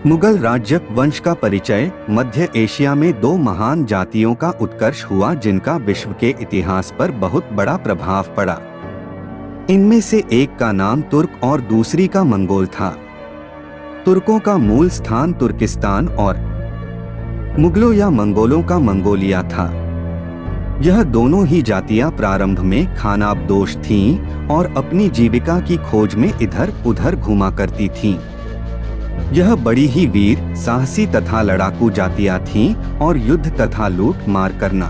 मुगल राजक वंश का परिचय। मध्य एशिया में दो महान जातियों का उत्कर्ष हुआ जिनका विश्व के इतिहास पर बहुत बड़ा प्रभाव पड़ा। इनमें से एक का नाम तुर्क और दूसरी का मंगोल था। तुर्कों का मूल स्थान तुर्किस्तान और मुगलों या मंगोलों का मंगोलिया था। यह दोनों ही जातियां प्रारंभ में खानाबदोश थीं और अपनी जीविका की खोज में इधर उधर घूमा करती थीं। यह बड़ी ही वीर, साहसी तथा लड़ाकू जातियां थीं और युद्ध तथा लूट मार करना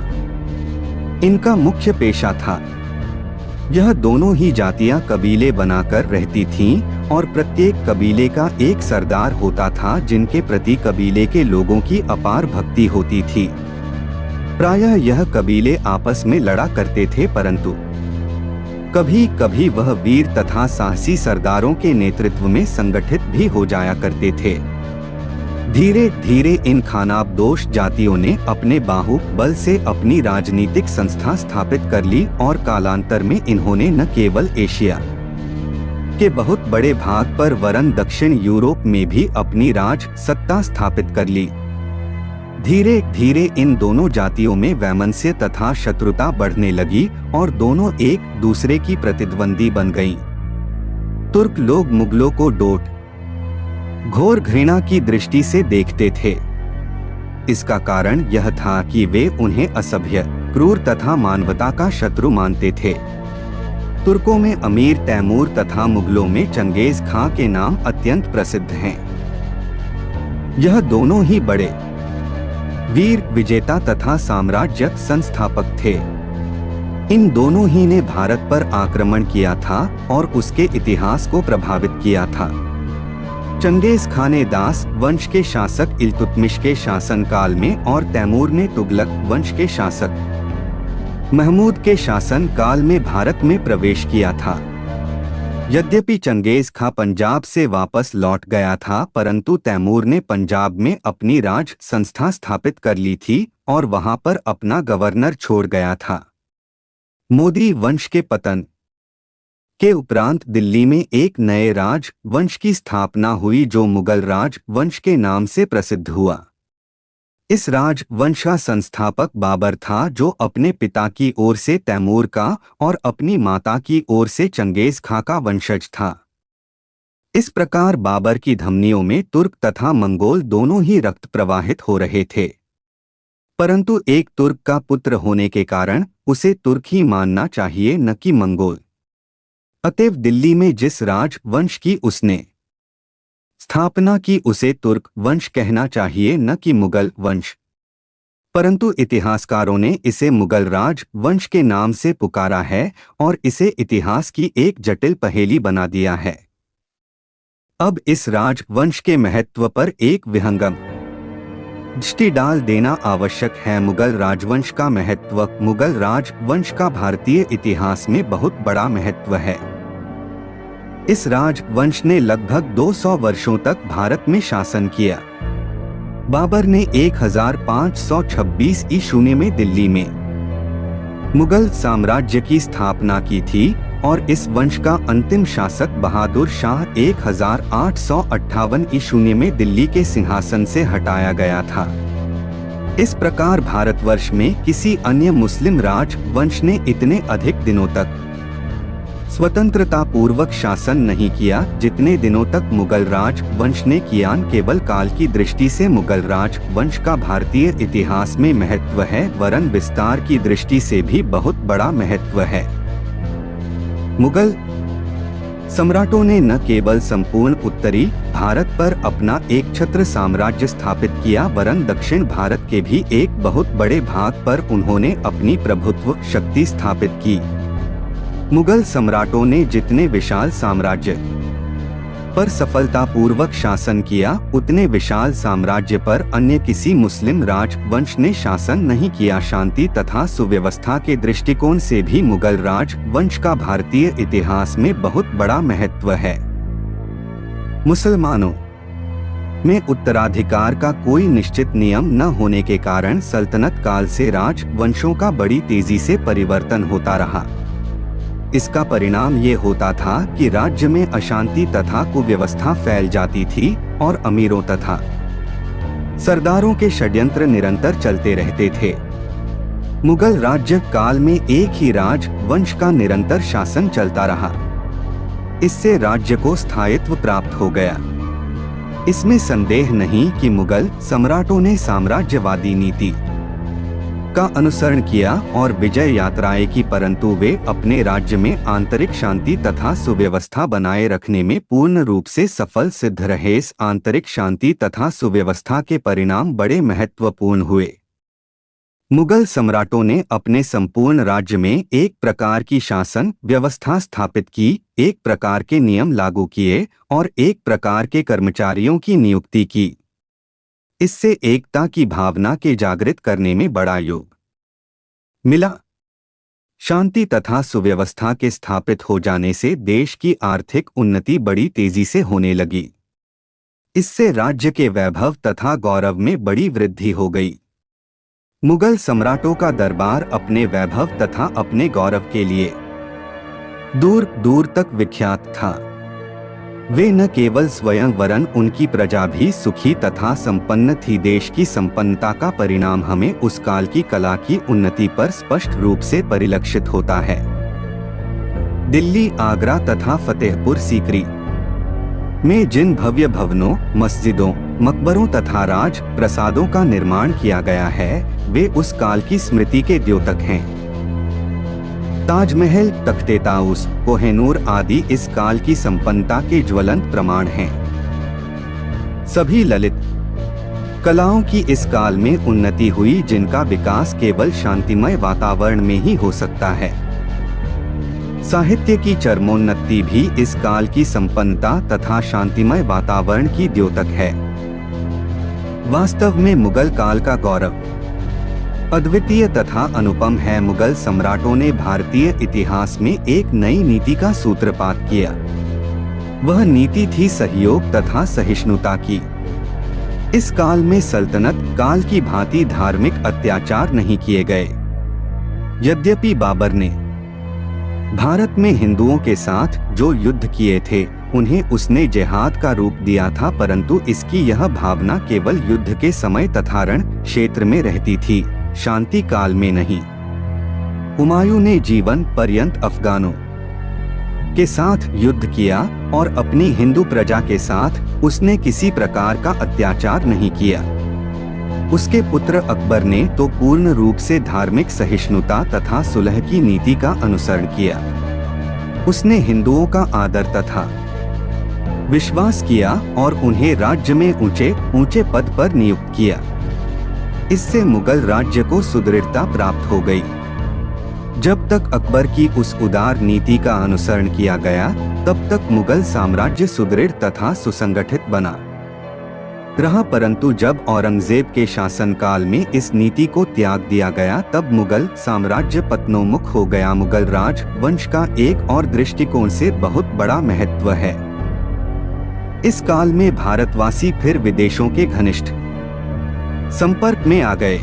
इनका मुख्य पेशा था। यह दोनों ही जातियां कबीले बनाकर रहती थीं और प्रत्येक कबीले का एक सरदार होता था जिनके प्रति कबीले के लोगों की अपार भक्ति होती थी। प्रायः यह कबीले आपस में लड़ा करते थे, परंतु कभी कभी वह वीर तथा साहसी सरदारों के नेतृत्व में संगठित भी हो जाया करते थे। धीरे धीरे इन खानाबदोश जातियों ने अपने बाहुबल से अपनी राजनीतिक संस्था स्थापित कर ली और कालांतर में इन्होंने न केवल एशिया के बहुत बड़े भाग पर वरन दक्षिण यूरोप में भी अपनी राज सत्ता स्थापित कर ली। धीरे धीरे इन दोनों जातियों में वैमनस्य तथा शत्रुता बढ़ने लगी और दोनों एक दूसरे की प्रतिद्वंदी बन गईं। तुर्क लोग मुगलों को डोट घोर घृणा की दृष्टि से देखते थे। इसका कारण यह था कि वे उन्हें असभ्य, क्रूर तथा मानवता का शत्रु मानते थे। तुर्कों में अमीर तैमूर तथा मुगलों में चंगेज खां के नाम अत्यंत प्रसिद्ध हैं। यह दोनों ही बड़े वीर, विजेता तथा साम्राज्य संस्थापक थे। इन दोनों ही ने भारत पर आक्रमण किया था और उसके इतिहास को प्रभावित किया था। चंगेज खां ने दास वंश के शासक इल्तुतमिश के शासनकाल में और तैमूर ने तुगलक वंश के शासक महमूद के शासन काल में भारत में प्रवेश किया था। यद्यपि चंगेज खां पंजाब से वापस लौट गया था, परंतु तैमूर ने पंजाब में अपनी राज संस्था स्थापित कर ली थी और वहां पर अपना गवर्नर छोड़ गया था। मोदी वंश के पतन के उपरांत दिल्ली में एक नए राज वंश की स्थापना हुई जो मुगल राज वंश के नाम से प्रसिद्ध हुआ। इस राज वंश का संस्थापक बाबर था, जो अपने पिता की ओर से तैमूर का और अपनी माता की ओर से चंगेज खां का वंशज था। इस प्रकार बाबर की धमनियों में तुर्क तथा मंगोल दोनों ही रक्त प्रवाहित हो रहे थे, परंतु एक तुर्क का पुत्र होने के कारण उसे तुर्क ही मानना चाहिए, न कि मंगोल। अतएव दिल्ली में जिस राज वंश की उसने स्थापना की उसे तुर्क वंश कहना चाहिए, न कि मुगल वंश। परंतु इतिहासकारों ने इसे मुगल राज वंश के नाम से पुकारा है और इसे इतिहास की एक जटिल पहेली बना दिया है। अब इस राज वंश के महत्व पर एक विहंगम दृष्टि डाल देना आवश्यक है। मुगल राजवंश का महत्व। मुगल राजवंश का भारतीय इतिहास में बहुत बड़ा महत्व है। इस राजवंश ने लगभग 200 वर्षों तक भारत में शासन किया। बाबर ने 1526 ईस्वी में दिल्ली में मुगल साम्राज्य की स्थापना की थी और इस वंश का अंतिम शासक बहादुर शाह 1858 ईस्वी में दिल्ली के सिंहासन से हटाया गया था। इस प्रकार भारतवर्ष में किसी अन्य मुस्लिम राजवंश ने इतने अधिक दिनों तक स्वतंत्रता पूर्वक शासन नहीं किया जितने दिनों तक मुगल राजवंश ने किया। केवल काल की दृष्टि से मुगल राजवंश का भारतीय इतिहास में महत्व है, वरन विस्तार की दृष्टि से भी बहुत बड़ा महत्व है। मुगल सम्राटों ने न केवल संपूर्ण उत्तरी भारत पर अपना एक छत्र साम्राज्य स्थापित किया, वरन दक्षिण भारत के भी एक बहुत बड़े भाग पर उन्होंने अपनी प्रभुत्व शक्ति स्थापित की। मुगल सम्राटों ने जितने विशाल साम्राज्य पर सफलतापूर्वक शासन किया, उतने विशाल साम्राज्य पर अन्य किसी मुस्लिम राजवंश ने शासन नहीं किया। शांति तथा सुव्यवस्था के दृष्टिकोण से भी मुगल राजवंश का भारतीय इतिहास में बहुत बड़ा महत्व है। मुसलमानों में उत्तराधिकार का कोई निश्चित नियम न होने के कारण सल्तनत काल से राजवंशों का बड़ी तेजी से परिवर्तन होता रहा। इसका परिणाम ये होता था कि राज्य में अशांति तथा कुव्यवस्था फैल जाती थी और अमीरों तथा सरदारों के षड्यंत्र निरंतर चलते रहते थे। मुगल राज्य काल में एक ही राज वंश का निरंतर शासन चलता रहा। इससे राज्य को स्थायित्व प्राप्त हो गया। इसमें संदेह नहीं कि मुगल सम्राटों ने साम्राज्यवादी नीति का अनुसरण किया और विजय यात्राएं की, परंतु वे अपने राज्य में आंतरिक शांति तथा सुव्यवस्था बनाए रखने में पूर्ण रूप से सफल सिद्ध रहे। इस आंतरिक शांति तथा सुव्यवस्था के परिणाम बड़े महत्वपूर्ण हुए। मुगल सम्राटों ने अपने संपूर्ण राज्य में एक प्रकार की शासन व्यवस्था स्थापित की, एक प्रकार के नियम लागू किए और एक प्रकार के कर्मचारियों की नियुक्ति की। इससे एकता की भावना के जागृत करने में बड़ा योग मिला। शांति तथा सुव्यवस्था के स्थापित हो जाने से देश की आर्थिक उन्नति बड़ी तेजी से होने लगी। इससे राज्य के वैभव तथा गौरव में बड़ी वृद्धि हो गई। मुगल सम्राटों का दरबार अपने वैभव तथा अपने गौरव के लिए दूर दूर तक विख्यात था। वे न केवल स्वयं वरन उनकी प्रजा भी सुखी तथा संपन्न थी। देश की संपन्नता का परिणाम हमें उस काल की कला की उन्नति पर स्पष्ट रूप से परिलक्षित होता है। दिल्ली, आगरा तथा फतेहपुर सीकरी में जिन भव्य भवनों, मस्जिदों, मकबरों तथा राज प्रसादों का निर्माण किया गया है, वे उस काल की स्मृति के द्योतक हैं। ताजमहल, तख्ते ताउस, कोहिनूर आदि इस काल की संपन्नता के ज्वलंत प्रमाण हैं। सभी ललित कलाओं की इस काल में उन्नति हुई, जिनका विकास केवल शांतिमय वातावरण में ही हो सकता है। साहित्य की चरमोन्नति भी इस काल की संपन्नता तथा शांतिमय वातावरण की द्योतक है। वास्तव में मुगल काल का गौरव अद्वितीय तथा अनुपम है। मुगल सम्राटों ने भारतीय इतिहास में एक नई नीति का सूत्रपात किया। वह नीति थी सहयोग तथा सहिष्णुता की। इस काल में सल्तनत काल की भांति धार्मिक अत्याचार नहीं किए गए। यद्यपि बाबर ने भारत में हिंदुओं के साथ जो युद्ध किए थे, उन्हें उसने जिहाद का रूप दिया था, परंतु इसकी यह भावना केवल युद्ध के समय तथा रण क्षेत्र में रहती थी, शांति काल में नहीं। हुमायूं ने जीवन पर्यंत अफगानों के साथ युद्ध किया और अपनी हिंदू प्रजा के साथ उसने किसी प्रकार का अत्याचार नहीं किया। उसके पुत्र अकबर ने तो पूर्ण रूप से धार्मिक सहिष्णुता तथा सुलह की नीति का अनुसरण किया। उसने हिंदुओं का आदर तथा विश्वास किया और उन्हें राज्य में ऊंचे ऊंचे पद पर नियुक्त किया। इससे मुगल राज्य को सुदृढ़ता प्राप्त हो गई। जब तक अकबर की उस उदार नीति का अनुसरण किया गया, तब तक मुगल साम्राज्य सुदृढ़ तथा सुसंगठित बना रहा, परंतु जब औरंगजेब के शासनकाल में इस नीति को त्याग दिया गया, तब मुगल साम्राज्य पतनोन्मुख हो गया। मुगल राज वंश का एक और दृष्टिकोण से बहुत बड़ा महत्व है। इस काल में भारतवासी फिर विदेशों के घनिष्ठ संपर्क में आ गए।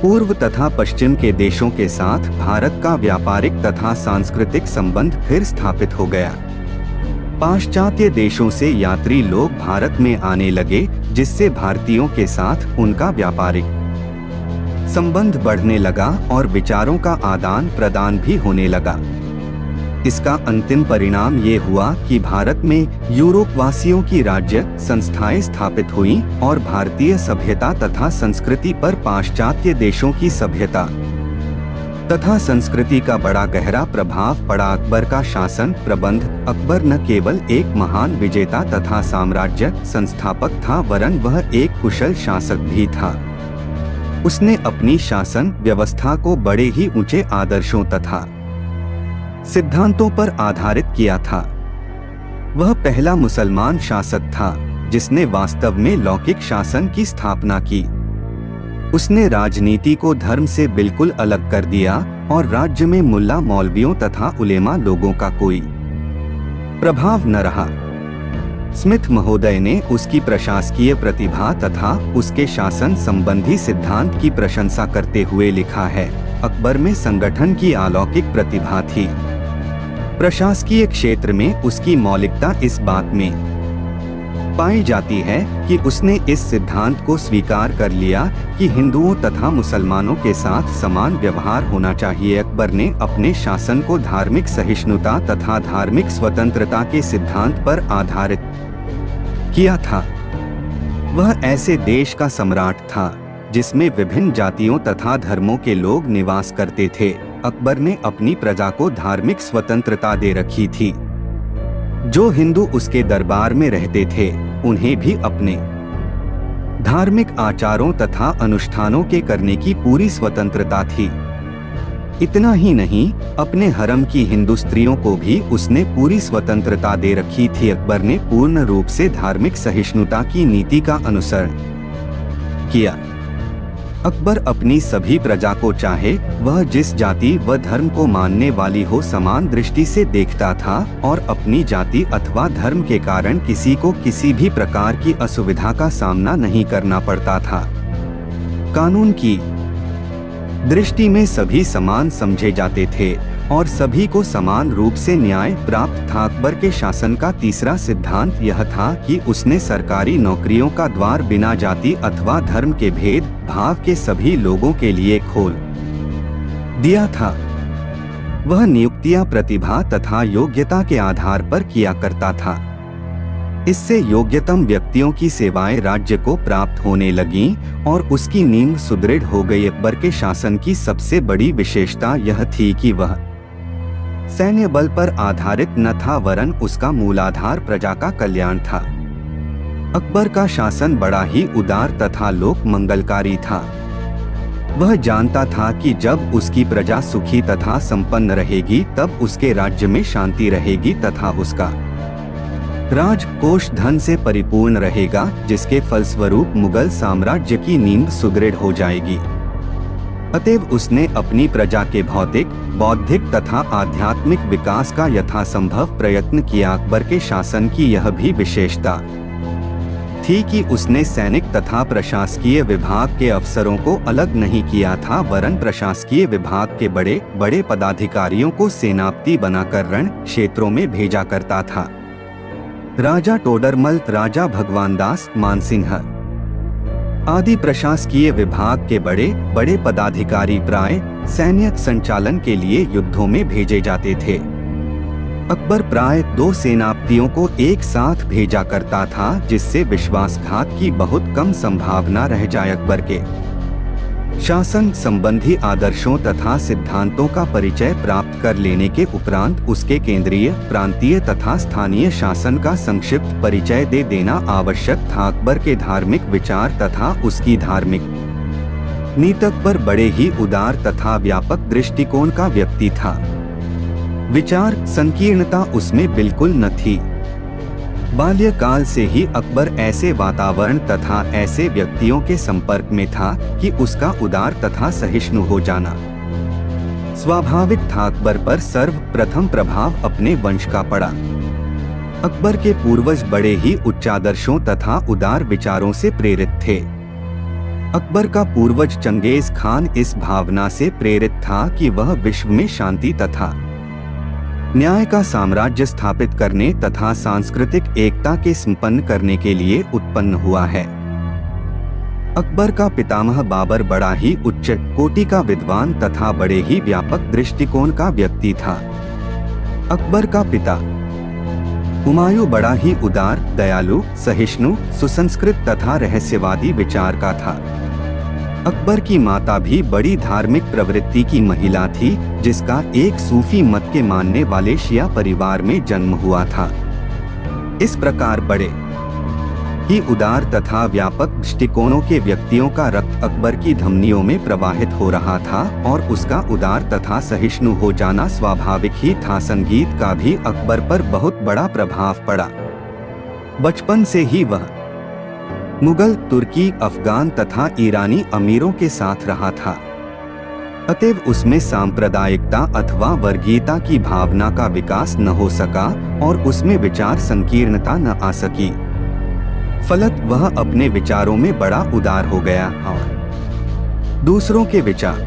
पूर्व तथा पश्चिम के देशों के साथ भारत का व्यापारिक तथा सांस्कृतिक संबंध फिर स्थापित हो गया। पाश्चात्य देशों से यात्री लोग भारत में आने लगे, जिससे भारतीयों के साथ उनका व्यापारिक संबंध बढ़ने लगा और विचारों का आदान प्रदान भी होने लगा। इसका अंतिम परिणाम ये हुआ कि भारत में यूरोप वासियों की राज्य संस्थाएं स्थापित हुई और भारतीय सभ्यता तथा संस्कृति पर पाश्चात्य देशों की सभ्यता तथा संस्कृति का बड़ा गहरा प्रभाव पड़ा। अकबर का शासन प्रबंध। अकबर न केवल एक महान विजेता तथा साम्राज्य संस्थापक था, वरन वह एक कुशल शासक भी था। उसने अपनी शासन व्यवस्था को बड़े ही ऊंचे आदर्शों तथा सिद्धांतों पर आधारित किया था। वह पहला मुसलमान शासक था जिसने वास्तव में लौकिक शासन की स्थापना की। उसने राजनीति को धर्म से बिल्कुल अलग कर दिया और राज्य में मुल्ला मौलवियों तथा उलेमा लोगों का कोई प्रभाव न रहा। स्मिथ महोदय ने उसकी प्रशासकीय प्रतिभा तथा उसके शासन संबंधी सिद्धांत की प्रशंसा करते हुए लिखा है, अकबर में संगठन की अलौकिक प्रतिभा थी। प्रशासकीय क्षेत्र में उसकी मौलिकता इस बात में पाई जाती है कि उसने इस सिद्धांत को स्वीकार कर लिया कि हिंदुओं तथा मुसलमानों के साथ समान व्यवहार होना चाहिए। अकबर ने अपने शासन को धार्मिक सहिष्णुता तथा धार्मिक स्वतंत्रता के सिद्धांत पर आधारित किया था। वह ऐसे देश का सम्राट था जिसमें विभिन्न जातियों तथा धर्मों के लोग निवास करते थे। अकबर ने अपनी प्रजा को धार्मिक स्वतंत्रता दे रखी थी। जो हिंदू उसके दरबार में रहते थे उन्हें भी अपने धार्मिक आचारों तथा अनुष्ठानों के करने की पूरी स्वतंत्रता थी। इतना ही नहीं, अपने हरम की हिंदू स्त्रियों को भी उसने पूरी स्वतंत्रता दे रखी थी। अकबर ने पूर्ण रूप से धार्मिक सहिष्णुता की नीति का अनुसरण किया। अकबर अपनी सभी प्रजा को, चाहे वह जिस जाति व धर्म को मानने वाली हो, समान दृष्टि से देखता था और अपनी जाति अथवा धर्म के कारण किसी को किसी भी प्रकार की असुविधा का सामना नहीं करना पड़ता था। कानून की दृष्टि में सभी समान समझे जाते थे और सभी को समान रूप से न्याय प्राप्त था। अकबर के शासन का तीसरा सिद्धांत यह था कि उसने सरकारी नौकरियों का द्वार बिना जाति अथवा धर्म के भेद भाव के सभी लोगों के लिए खोल दिया था। वह नियुक्तियां प्रतिभा तथा योग्यता के आधार पर किया करता था। इससे योग्यतम व्यक्तियों की सेवाएं राज्य को प्राप्त होने लगीं और उसकी नींव सुदृढ़ हो गई। अकबर के शासन की सबसे बड़ी विशेषता यह थी कि वह सैन्य बल पर आधारित न था, वरन उसका मूलाधार प्रजा का कल्याण था। अकबर का शासन बड़ा ही उदार तथा लोक मंगलकारी था। वह जानता था कि जब उसकी प्रजा सुखी तथा संपन्न रहेगी तब उसके राज्य में शांति रहेगी तथा उसका राजकोष धन से परिपूर्ण रहेगा, जिसके फलस्वरूप मुगल साम्राज्य की नींव सुदृढ़ हो जाएगी। अतएव उसने अपनी प्रजा के भौतिक, बौद्धिक तथा आध्यात्मिक विकास का यथासंभव प्रयत्न किया। अकबर के शासन की यह भी विशेषता थी कि उसने सैनिक तथा प्रशासकीय विभाग के अफसरों को अलग नहीं किया था, वरन प्रशासकीय विभाग के बड़े बड़े पदाधिकारियों को सेनापति बनाकर रण क्षेत्रों में भेजा करता था। राजा टोडरमल, राजा भगवानदास मानसिंह आदि प्रशासकीय विभाग के बड़े बड़े पदाधिकारी प्राय सैन्य संचालन के लिए युद्धों में भेजे जाते थे। अकबर प्राय 2 सेनापतियों को एक साथ भेजा करता था, जिससे विश्वासघात की बहुत कम संभावना रह जाए। अकबर के शासन संबंधी आदर्शों तथा सिद्धांतों का परिचय प्राप्त कर लेने के उपरांत उसके केंद्रीय, प्रांतीय तथा स्थानीय शासन का संक्षिप्त परिचय दे देना आवश्यक था। अकबर के धार्मिक विचार तथा उसकी धार्मिक नीति पर बड़े ही उदार तथा व्यापक दृष्टिकोण का व्यक्ति था। विचार संकीर्णता उसमें बिल्कुल न थी। बाल्यकाल से ही अकबर ऐसे वातावरण तथा ऐसे व्यक्तियों के संपर्क में था कि उसका उदार तथा सहिष्णु हो जाना स्वाभाविक था। अकबर पर सर्वप्रथम प्रभाव अपने वंश का पड़ा। अकबर के पूर्वज बड़े ही उच्चादर्शों तथा उदार विचारों से प्रेरित थे। अकबर का पूर्वज चंगेज खान इस भावना से प्रेरित था कि वह विश्व में शांति तथा न्याय का साम्राज्य स्थापित करने तथा सांस्कृतिक एकता के संपन्न करने के लिए उत्पन्न हुआ है। अकबर का पितामह बाबर बड़ा ही उच्च कोटि का विद्वान तथा बड़े ही व्यापक दृष्टिकोण का व्यक्ति था। अकबर का पिता हुमायूं बड़ा ही उदार, दयालु, सहिष्णु, सुसंस्कृत तथा रहस्यवादी विचार का था। अकबर की माता भी बड़ी धार्मिक प्रवृत्ति की महिला थी, जिसका एक सूफी मत के मानने वाले शिया परिवार में जन्म हुआ था। इस प्रकार बड़े ही उदार तथा व्यापक दृष्टिकोणों के व्यक्तियों का रक्त अकबर की धमनियों में प्रवाहित हो रहा था और उसका उदार तथा सहिष्णु हो जाना स्वाभाविक ही था। संगीत का भी अकबर पर बहुत बड़ा प्रभाव पड़ा। बचपन से ही वह मुगल, तुर्की, अफगान तथा ईरानी अमीरों के साथ रहा था। अतएव उसमें सांप्रदायिकता अथवा वर्गीयता की भावना का विकास न हो सका और उसमें विचार संकीर्णता न आ सकी। फलत वह अपने विचारों में बड़ा उदार हो गया और दूसरों के विचार